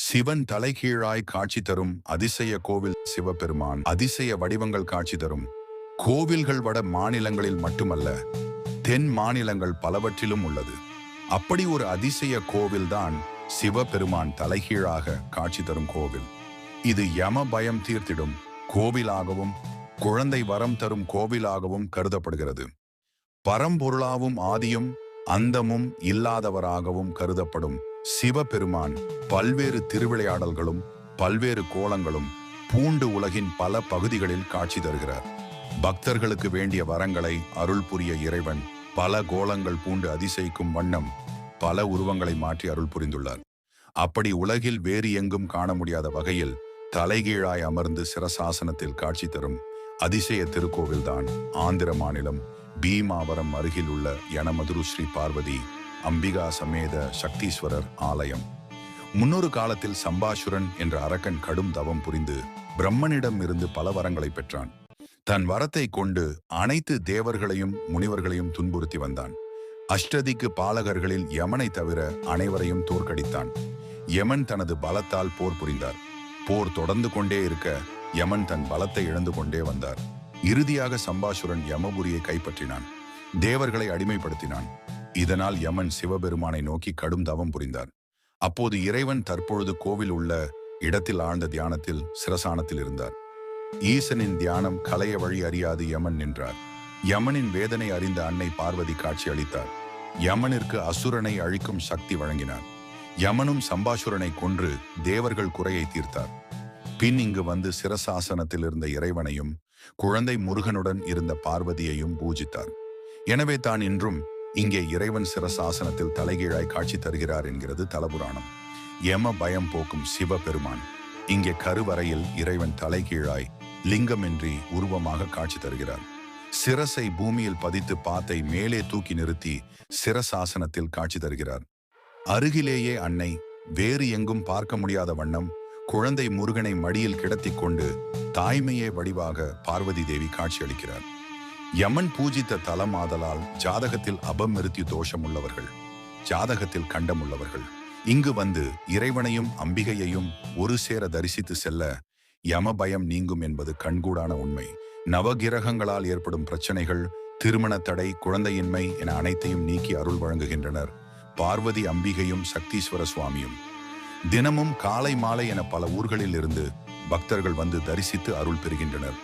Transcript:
சிவன் தலைகீழாய் காட்சி தரும் அதிசய கோவில் சிவபெருமான் அதிசய வடிவங்கள் காட்சி தரும் கோவில்கள் வட மாநிலங்களில் மட்டுமல்ல, தென் மாநிலங்கள் பலவற்றிலும் உள்ளது. அப்படி ஒரு அதிசய கோவில்தான் சிவபெருமான் தலைகீழாக காட்சி தரும் கோவில். இது யம பயம் தீர்த்திடும் கோவிலாகவும் குழந்தை வரம் தரும் கோவிலாகவும் கருதப்படுகிறது. பரம்பொருளாவும் ஆதியும் அந்தமும் இல்லாதவராகவும் கருதப்படும் சிவபெருமான் பல்வேறு திருவிளையாடல்களும் பல்வேறு கோலங்களும் பூண்டு உலகின் பல பகுதிகளில் காட்சி தருகிறார். பக்தர்களுக்கு வேண்டிய வரங்களை அருள் புரிய இறைவன் பல கோலங்கள் பூண்டு அதிசயிக்கும் வண்ணம் பல உருவங்களை மாற்றி அருள் புரிந்துள்ளார். அப்படி உலகில் வேறு எங்கும் காண முடியாத வகையில் தலைகீழாய் அமர்ந்து சிரசாசனத்தில் காட்சி தரும் அதிசய திருக்கோவில்தான் ஆந்திர மாநிலம் பீமாவரம் அருகில் உள்ள யனமதுரு ஸ்ரீ பார்வதி அம்பிகா சமேத சக்தீஸ்வரர் ஆலயம். முன்னொரு காலத்தில் சம்பாசுரன் என்ற அரக்கன் கடும் தவம் புரிந்து பிரம்மனிடம் இருந்து பல வரங்களை பெற்றான். தன் வரத்தை கொண்டு அனைத்து தேவர்களையும் முனிவர்களையும் துன்புறுத்தி வந்தான். அஷ்டதிக்கு பாலகர்களில் யமனை தவிர அனைவரையும் தோற்கடித்தான். யமன் தனது பலத்தால் போர் புரிந்தார். போர் தொடர்ந்து கொண்டே இருக்க யமன் தன் பலத்தை இழந்து கொண்டே வந்தார். இறுதியாக சம்பாசுரன் யமபுரியை கைப்பற்றினான். தேவர்களை அடிமைப்படுத்தினான். இதனால் யமன் சிவபெருமானை நோக்கி கடும் தவம் புரிந்தார். அப்போது இறைவன் தற்பொழுது கோவில் உள்ள இடத்தில் ஆழ்ந்த தியானத்தில் சிரசானத்தில் இருந்தார். ஈசனின் தியானம் கலைய வழி அறியாது யமன் நின்றார். யமனின் வேதனை அறிந்த அன்னை பார்வதி காட்சி அளித்தார். யமனிற்கு அசுரனை அழிக்கும் சக்தி வழங்கினார். யமனும் சம்பாசுரனை கொன்று தேவர்கள் குறையை தீர்த்தார். பின் இங்கு வந்து சிரசாசனத்தில் இருந்த இறைவனையும் குழந்தை முருகனுடன் இருந்த பார்வதியையும் பூஜித்தார். எனவே தான் இன்றும் இங்கே இறைவன் சிரசாசனத்தில் தலைகீழாய் காட்சி தருகிறார் என்கிறது தலபுராணம். யம பயம் போக்கும் சிவபெருமான் இங்கே கருவறையில் இறைவன் தலைகீழாய் லிங்கமின்றி உருவமாக காட்சி தருகிறார். சிரசை பூமியில் பதித்து பாத்தை மேலே தூக்கி நிறுத்தி சிரசாசனத்தில் காட்சி தருகிறார். அருகிலேயே அன்னை வேறு எங்கும் பார்க்க முடியாத வண்ணம் குழந்தை முருகனை மடியில் கிடத்தி கொண்டு தாய்மையே வடிவாக பார்வதி தேவி காட்சியளிக்கிறார். யமன் பூஜித்த தலம் ஆதலால் ஜாதகத்தில் அபமிருத்யு தோஷம் உள்ளவர்கள், ஜாதகத்தில் கண்டம் உள்ளவர்கள் இங்கு வந்து இறைவனையும் அம்பிகையையும் ஒரு சேர தரிசித்து செல்ல யம பயம் நீங்கும் என்பது கண்கூடான உண்மை. நவகிரகங்களால் ஏற்படும் பிரச்சனைகள், திருமண தடை, குழந்தையின்மை என அனைத்தையும் நீக்கி அருள் வழங்குகின்றனர் பார்வதி அம்பிகையும் சக்தீஸ்வர சுவாமியும். தினமும் காலை மாலை என பல ஊர்களில் இருந்து பக்தர்கள் வந்து தரிசித்து அருள் பெறுகின்றனர்.